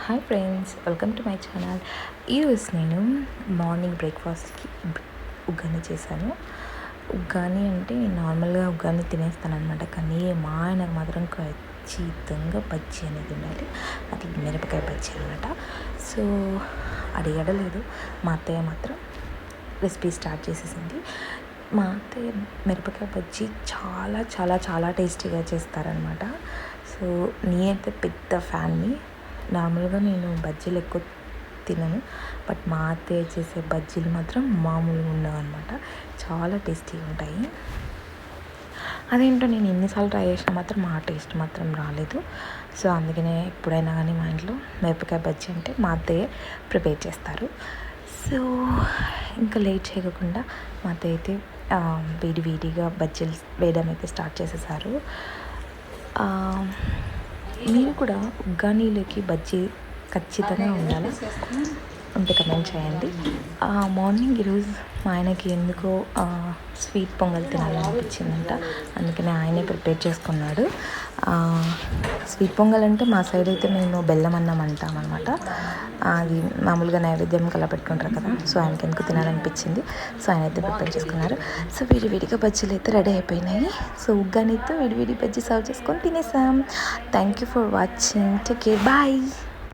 Hi friends, welcome to my channel. ఈరోజు నేను morning బ్రేక్ఫాస్ట్కి ఉగ్గాని చేశాను. ఉగ్గాని అంటే నేను నార్మల్గా ఉగ్గాని తినేస్తాను అనమాట. కానీ మా ఆయనకు మాత్రం ఖచ్చితంగా బజ్జీ అనేది ఉండాలి. అది మిరపకాయ బజ్జీ అనమాట. సో అడగడలేదు, మా అత్తయ్య మాత్రం రెసిపీ స్టార్ట్ చేసేసింది. మా అత్తయ్య మిరపకాయ బజ్జీ చాలా చాలా చాలా టేస్టీగా చేస్తారనమాట. సో నేనైతే పెద్ద ఫ్యాన్ని. నార్మల్గా నేను బజ్జీలు ఎక్కువ తినను, బట్ మా అత్తయ్య చేసే బజ్జీలు మాత్రం మామూలుగా ఉండవు అనమాట. చాలా టేస్టీగా ఉంటాయి. అదేంటో నేను ఎన్నిసార్లు ట్రై చేసినా మాత్రం ఆ టేస్ట్ మాత్రం రాలేదు. సో అందుకనే ఎప్పుడైనా కానీ మా ఇంట్లో మిరపకాయ బజ్జీ అంటే మా అత్తయ్య ప్రిపేర్ చేస్తారు. సో ఇంకా లేట్ చేయకుండా మా అత్తయ్య అయితే వేడిగా బజ్జీలు వేయడం అయితే స్టార్ట్ చేసేసారు. మీరు కూడా ఉగ్గానీలోకి బజ్జీ ఖచ్చితంగా ఉండాలి, ఉంటే కమెంట్ చేయండి. మార్నింగ్ ఈరోజు మా ఆయనకి ఎందుకో స్వీట్ పొంగల్ తినాలనిపించిందంట. అందుకని ఆయనే ప్రిపేర్ చేసుకున్నాడు. స్వీట్ పొంగల్ అంటే మా సైడ్ అయితే మేము బెల్లం అన్నం అంటాం అనమాట. అది మామూలుగా నైవేద్యం కలా పెట్టుకుంటారు కదా. సో ఆయనకి ఎందుకు తినాలనిపించింది, సో ఆయన అయితే ప్రిపేర్ చేసుకున్నారు. సో విడివిడిగా బజ్జీలు అయితే రెడీ అయిపోయినాయి. సో ఉగ్గానితో విడివిడి బజ్జీ సర్వ్ చేసుకొని తినేసాం. Thank you for watching. Take care, bye.